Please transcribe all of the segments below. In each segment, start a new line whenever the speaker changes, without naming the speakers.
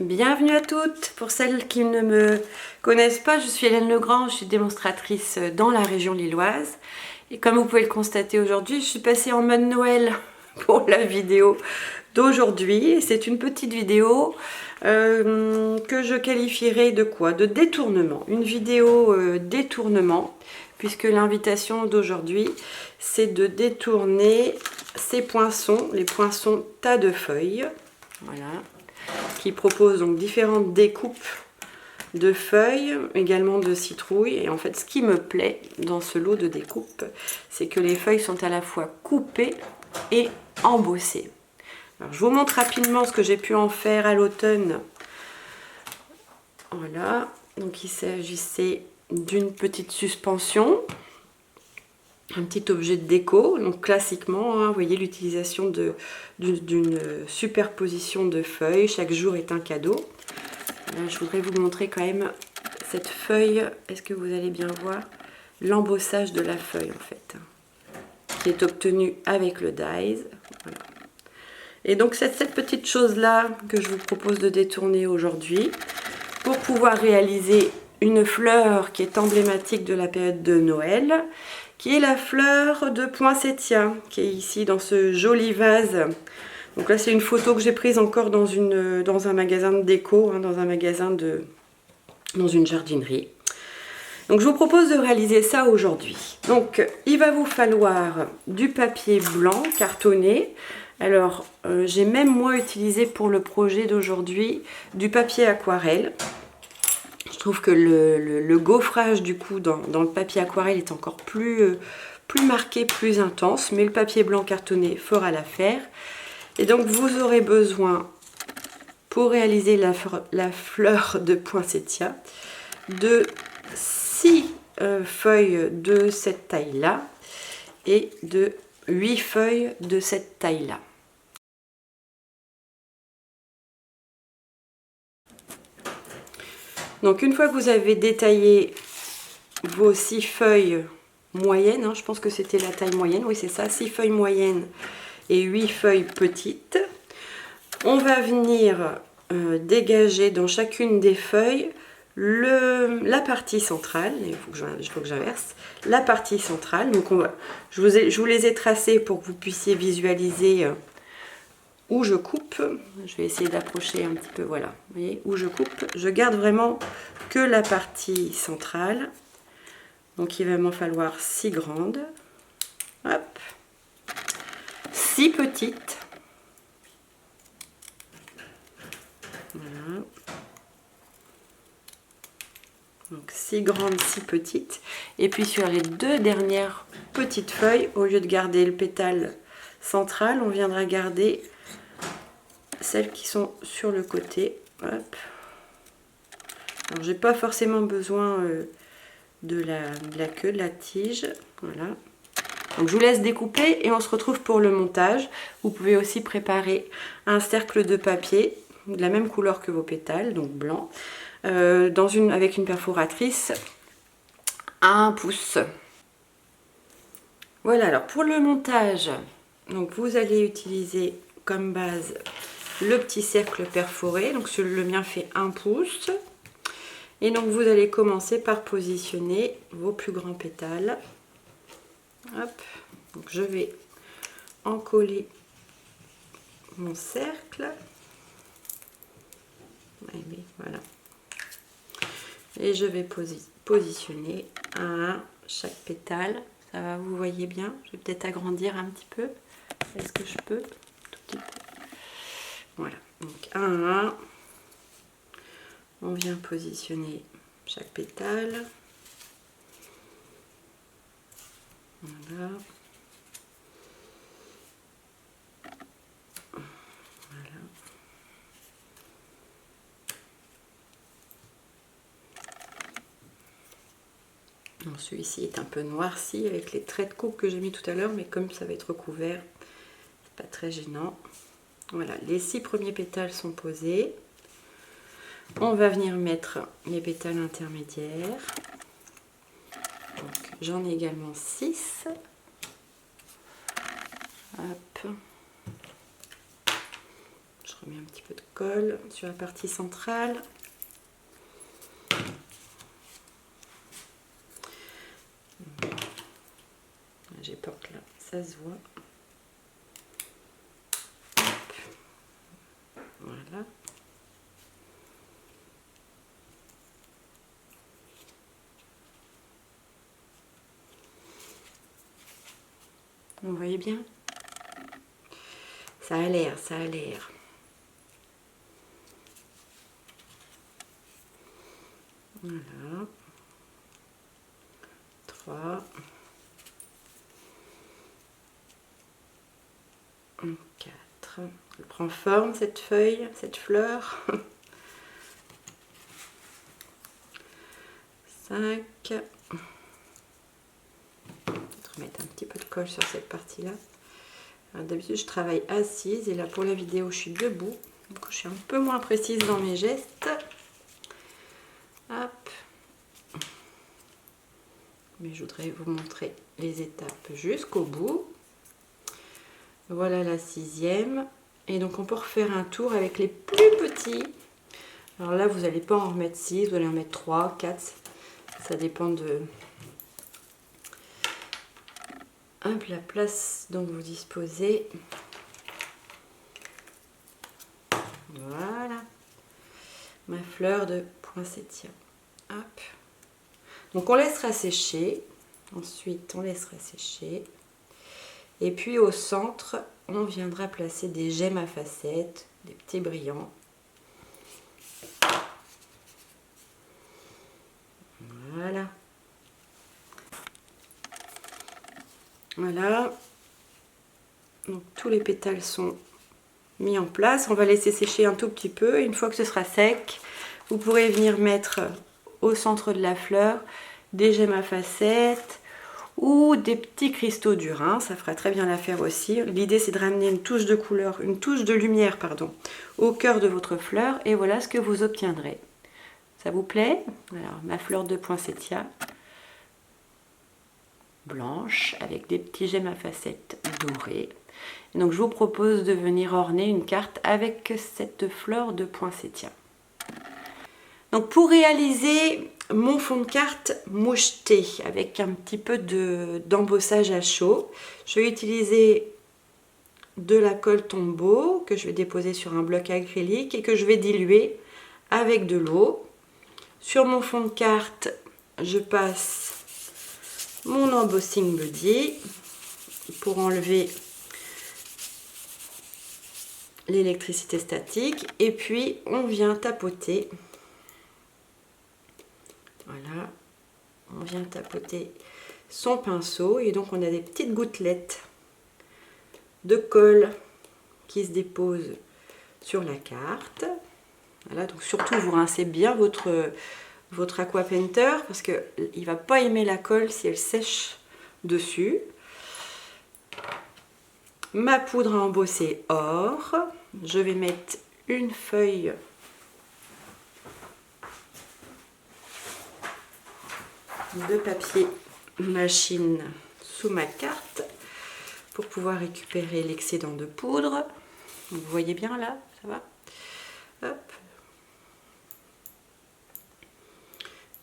Bienvenue à toutes. Pour celles qui ne me connaissent pas, je suis Hélène Legrand, je suis démonstratrice dans la région lilloise. Et comme vous pouvez le constater aujourd'hui, je suis passée en mode Noël pour la vidéo d'aujourd'hui. C'est une petite vidéo que je qualifierais de quoi? De détournement. Une vidéo détournement, puisque l'invitation d'aujourd'hui, c'est de détourner ces poinçons, les poinçons tas de feuilles. Voilà. Qui propose donc différentes découpes de feuilles, également de citrouilles. Et en fait, ce qui me plaît dans ce lot de découpes, c'est que les feuilles sont à la fois coupées et embossées. Alors, je vous montre rapidement ce que j'ai pu en faire à l'automne. Voilà, donc il s'agissait d'une petite suspension, un petit objet de déco. Donc classiquement, hein, vous voyez l'utilisation d'une superposition de feuilles. Chaque jour est un cadeau. Là, je voudrais vous montrer quand même cette feuille. Est-ce que vous allez bien voir l'embossage de la feuille en fait, qui est obtenu avec le dies. Voilà. Et donc c'est cette petite chose là que je vous propose de détourner aujourd'hui pour pouvoir réaliser une fleur qui est emblématique de la période de Noël, qui est la fleur de poinsettia, qui est ici dans ce joli vase. Donc là c'est une photo que j'ai prise encore dans un magasin de déco, hein, dans une jardinerie. Donc je vous propose de réaliser ça aujourd'hui. Donc il va vous falloir du papier blanc cartonné. Alors j'ai même moi utilisé pour le projet d'aujourd'hui du papier aquarelle. Je trouve que le gaufrage du coup dans le papier aquarelle est encore plus marqué, plus intense, mais le papier blanc cartonné fera l'affaire. Et donc vous aurez besoin, pour réaliser la fleur de poinsettia, de 6 feuilles de cette taille-là et de 8 feuilles de cette taille-là. Donc une fois que vous avez détaillé vos 6 feuilles moyennes, hein, je pense que c'était la taille moyenne, oui c'est ça, 6 feuilles moyennes et 8 feuilles petites, on va venir dégager dans chacune des feuilles la partie centrale. Il faut que j'inverse la partie centrale. Donc je vous les ai tracées pour que vous puissiez visualiser où je coupe. Je vais essayer d'approcher un petit peu, voilà, vous voyez, où je coupe. Je garde vraiment que la partie centrale. Donc il va m'en falloir 6 grandes, hop, 6 petites, voilà, donc 6 grandes, 6 petites, et puis sur les 2 dernières petites feuilles, au lieu de garder le pétale central, on viendra garder celles qui sont sur le côté, hop. Alors j'ai pas forcément besoin de la queue, de la tige, voilà. Donc je vous laisse découper et on se retrouve pour le montage. Vous pouvez aussi préparer un cercle de papier de la même couleur que vos pétales, donc blanc, avec une perforatrice à 1 pouce. Voilà, alors pour le montage, donc vous allez utiliser comme base le petit cercle perforé, donc le mien fait 1 pouce. Et donc vous allez commencer par positionner vos plus grands pétales. Hop, donc je vais encoller mon cercle. Voilà. Et je vais positionner un chaque pétale. Ça va, vous voyez bien. Je vais peut-être agrandir un petit peu. Est-ce que je peux? Tout petit peu. Voilà. Donc un à un. On vient positionner chaque pétale. Voilà. Voilà. Celui-ci est un peu noirci avec les traits de coupe que j'ai mis tout à l'heure, mais comme ça va être recouvert, c'est pas très gênant. Voilà, les 6 premiers pétales sont posés. On va venir mettre les pétales intermédiaires. J'en ai également 6. Hop. Je je remets un petit peu de colle sur la partie centrale. J'éporte là, ça se voit. Voilà. Vous voyez bien? Ça a l'air, ça a l'air. Voilà. 3. 4. Elle prend forme cette feuille, cette fleur. 5. Remettre un petit peu de colle sur cette partie là. D'habitude je travaille assise et là pour la vidéo je suis debout, donc je suis un peu moins précise dans mes gestes. Hop. Mais je voudrais vous montrer les étapes jusqu'au bout. Voilà la 6e, et donc on peut refaire un tour avec les plus petits. Alors là vous n'allez pas en remettre 6, vous allez en mettre 3, 4, ça dépend de la place dont vous disposez. Voilà ma fleur de poinsettia. Hop. Donc on laissera sécher, ensuite on laissera sécher, et puis au centre on viendra placer des gemmes à facettes, des petits brillants. Voilà. Voilà, donc tous les pétales sont mis en place. On va laisser sécher un tout petit peu. Une fois que ce sera sec, vous pourrez venir mettre au centre de la fleur des gemmes à facettes ou des petits cristaux d'airain. Ça fera très bien l'affaire aussi. L'idée c'est de ramener une touche de couleur, une touche de lumière, pardon, au cœur de votre fleur. Et voilà ce que vous obtiendrez. Ça vous plaît? Alors, ma fleur de poinsettia blanche avec des petits gemmes à facettes dorées. Et donc je vous propose de venir orner une carte avec cette fleur de poinsettia. Donc pour réaliser mon fond de carte moucheté avec un petit peu d'embossage à chaud, je vais utiliser de la colle Tombow que je vais déposer sur un bloc acrylique et que je vais diluer avec de l'eau. Sur mon fond de carte, je passe mon embossing buddy pour enlever l'électricité statique, et puis on vient tapoter. Voilà, on vient tapoter son pinceau et donc on a des petites gouttelettes de colle qui se déposent sur la carte. Voilà, donc surtout vous rincez bien votre aqua painter parce qu'il ne va pas aimer la colle si elle sèche dessus. Ma poudre à embosser or. Je vais mettre une feuille de papier machine sous ma carte pour pouvoir récupérer l'excédent de poudre. Vous voyez bien là, ça va? Hop.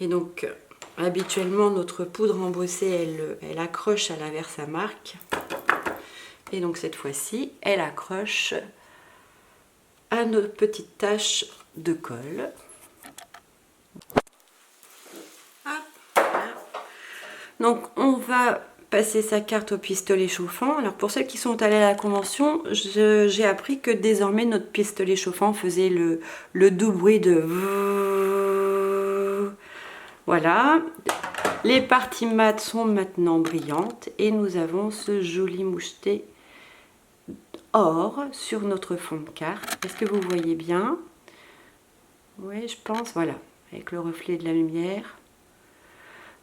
Et donc, habituellement, notre poudre embossée, elle accroche à l'inverse à marque. Et donc, cette fois-ci, elle accroche à nos petites taches de colle. Hop, voilà. Donc, on va passer sa carte au pistolet chauffant. Alors, pour ceux qui sont allés à la convention, j'ai appris que désormais, notre pistolet chauffant faisait le doux bruit de... Voilà, les parties mates sont maintenant brillantes et nous avons ce joli moucheté or sur notre fond de carte. Est-ce que vous voyez bien? Oui, je pense, voilà, avec le reflet de la lumière.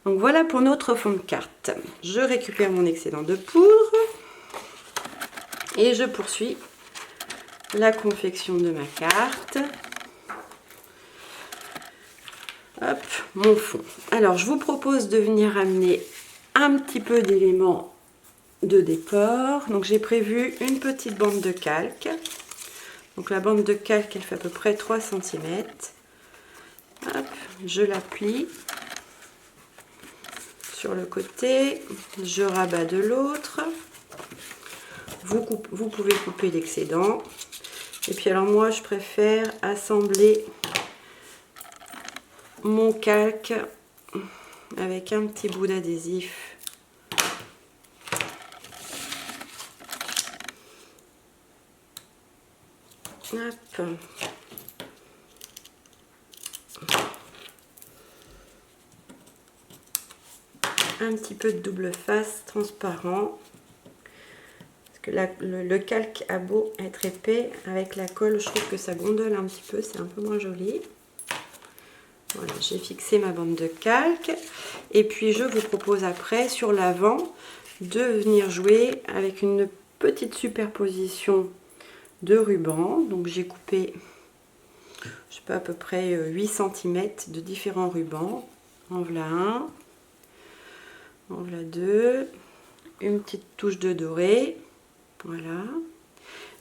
Donc voilà pour notre fond de carte. Je récupère mon excédent de poudre et je poursuis la confection de ma carte. Hop, mon fond. Alors, je vous propose de venir amener un petit peu d'éléments de décor. Donc, j'ai prévu une petite bande de calque. Donc la bande de calque, elle fait à peu près 3 cm. Hop, je la plie sur le côté, je rabats de l'autre. Vous pouvez couper l'excédent. Et puis alors moi, je préfère assembler mon calque avec un petit bout d'adhésif. Hop. Un petit peu de double face transparent. Parce que le calque a beau être épais, avec la colle, je trouve que ça gondole un petit peu, c'est un peu moins joli. Voilà, j'ai fixé ma bande de calque. Et puis je vous propose après, sur l'avant, de venir jouer avec une petite superposition de ruban. Donc j'ai coupé, je sais pas, à peu près 8 cm de différents rubans. En voilà un, en voilà deux, une petite touche de doré. Voilà.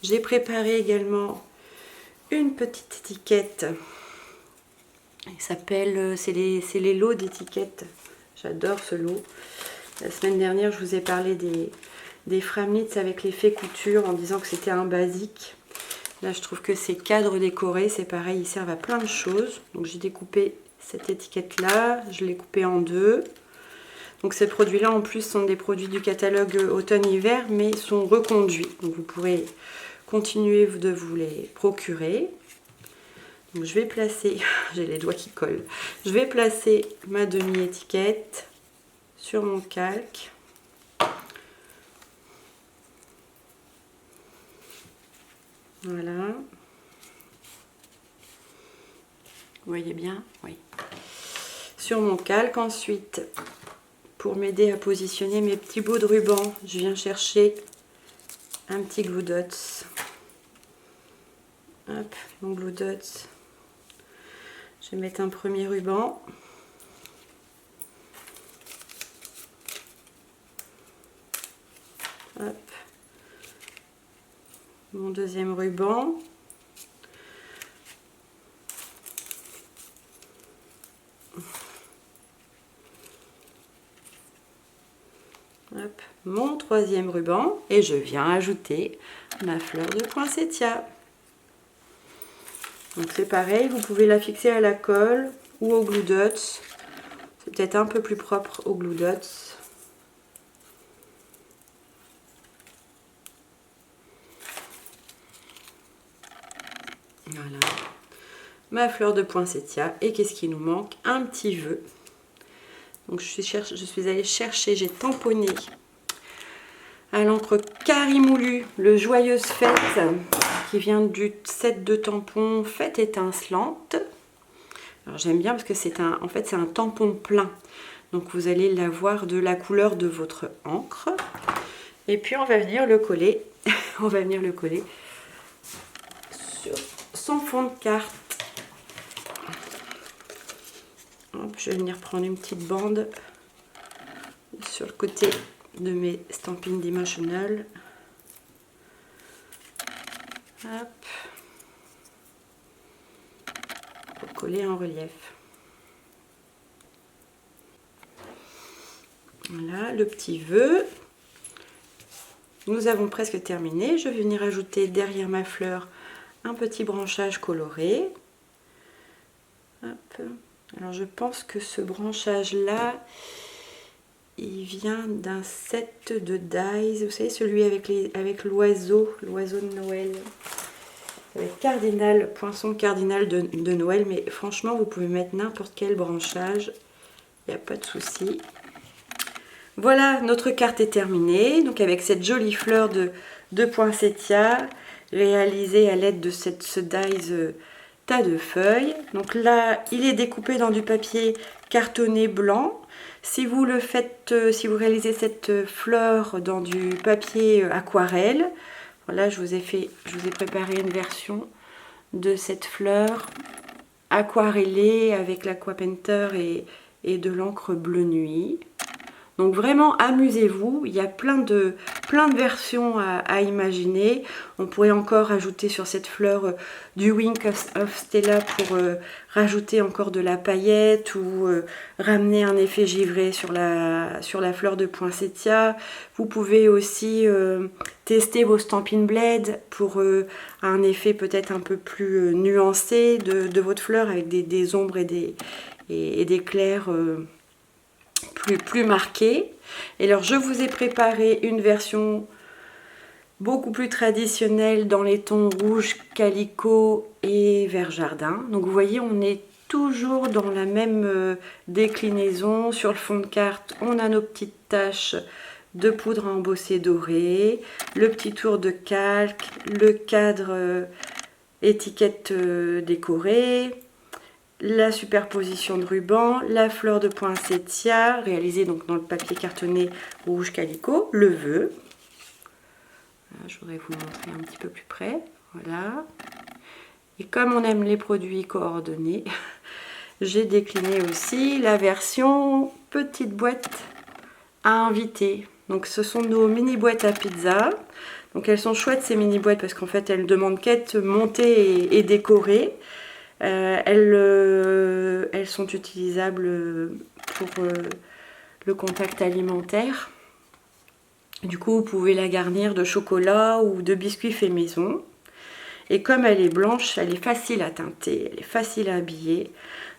J'ai préparé également une petite étiquette. Il s'appelle, c'est les lots d'étiquettes. J'adore ce lot. La semaine dernière, je vous ai parlé des Framlitz avec l'effet couture en disant que c'était un basique. Là, je trouve que ces cadres décorés, c'est pareil, ils servent à plein de choses. Donc, j'ai découpé cette étiquette-là, je l'ai coupée en deux. Donc, ces produits-là, en plus, sont des produits du catalogue automne-hiver, mais sont reconduits. Donc, vous pourrez continuer de vous les procurer. Donc, je vais placer, j'ai les doigts qui collent, je vais placer ma demi-étiquette sur mon calque. Voilà. Vous voyez bien? Oui. Sur mon calque, ensuite, pour m'aider à positionner mes petits bouts de ruban, je viens chercher un petit glue dots. Hop, mon glue dots. Je vais mettre un premier ruban. Hop. Mon deuxième ruban. Hop. Mon troisième ruban. Et je viens ajouter ma fleur de poinsettia. Donc c'est pareil, vous pouvez la fixer à la colle ou au glue dots. C'est peut-être un peu plus propre au glue dots. Voilà. Ma fleur de poinsettia. Et qu'est-ce qui nous manque? Un petit vœu. Donc je suis allée chercher, j'ai tamponné à l'encre Carimoulu le Joyeuse Fête qui vient du set de tampons Fête étincelante. Alors j'aime bien parce que c'est en fait c'est un tampon plein. Donc vous allez l'avoir de la couleur de votre encre. Et puis on va venir le coller. On va venir le coller sur son fond de carte. Hop, je vais venir prendre une petite bande sur le côté de mes Stampin' Dimensional. Hop. Pour coller en relief. Voilà le petit vœu. Nous avons presque terminé. Je vais venir ajouter derrière ma fleur un petit branchage coloré. Hop. Alors je pense que ce branchage là, il vient d'un set de dies. Vous savez, celui avec l'oiseau de Noël. Avec cardinal, poinçon cardinal de Noël. Mais franchement, vous pouvez mettre n'importe quel branchage. Il n'y a pas de souci. Voilà, notre carte est terminée. Donc avec cette jolie fleur de poinsettia réalisée à l'aide de ce dies tas de feuilles. Donc là, il est découpé dans du papier cartonné blanc. Si vous le faites, si vous réalisez cette fleur dans du papier aquarelle, voilà, je vous ai préparé une version de cette fleur aquarellée avec l'Aqua-Painter et de l'encre bleu nuit. Donc vraiment amusez-vous, il y a plein de plein de versions à imaginer. On pourrait encore ajouter sur cette fleur du Wink of Stella pour rajouter encore de la paillette ou ramener un effet givré sur la fleur de poinsettia. Vous pouvez aussi tester vos Stampin' Blade pour un effet peut-être un peu plus nuancé de votre fleur avec des ombres et des clairs plus marqués. Et alors je vous ai préparé une version beaucoup plus traditionnelle dans les tons rouge, calicot et vert jardin. Donc vous voyez, on est toujours dans la même déclinaison. Sur le fond de carte, on a nos petites taches de poudre à embosser dorée, le petit tour de calque, le cadre étiquette décorée, la superposition de ruban, la fleur de poinsettia réalisée donc dans le papier cartonné rouge calicot, le vœu. Je voudrais vous montrer un petit peu plus près. Voilà. Et comme on aime les produits coordonnés, j'ai décliné aussi la version petite boîte à inviter. Donc ce sont nos mini boîtes à pizza. Donc elles sont chouettes ces mini boîtes parce qu'en fait elles demandent qu'à être montées et décorées. Elles sont utilisables pour le contact alimentaire. Du coup, vous pouvez la garnir de chocolat ou de biscuits faits maison. Et comme elle est blanche, elle est facile à teinter, elle est facile à habiller.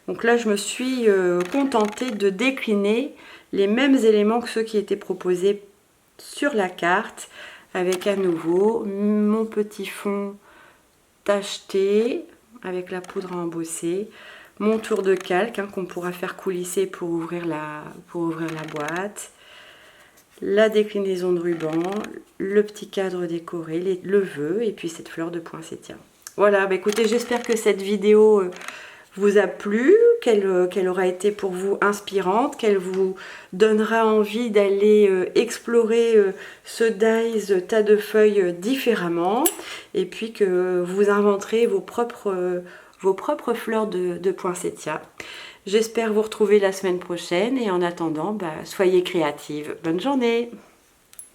Donc là, je me suis contentée de décliner les mêmes éléments que ceux qui étaient proposés sur la carte, avec à nouveau mon petit fond tacheté avec la poudre à embosser, mon tour de calque qu'on pourra faire coulisser pour ouvrir la boîte, la déclinaison de ruban, le petit cadre décoré, le vœu et puis cette fleur de poinsettia. Voilà, bah écoutez, j'espère que cette vidéo vous a plu, qu'elle aura été pour vous inspirante, qu'elle vous donnera envie d'aller explorer ce dies tas de feuilles différemment et puis que vous inventerez vos propres fleurs de poinsettia. J'espère vous retrouver la semaine prochaine et en attendant, soyez créatives. Bonne journée!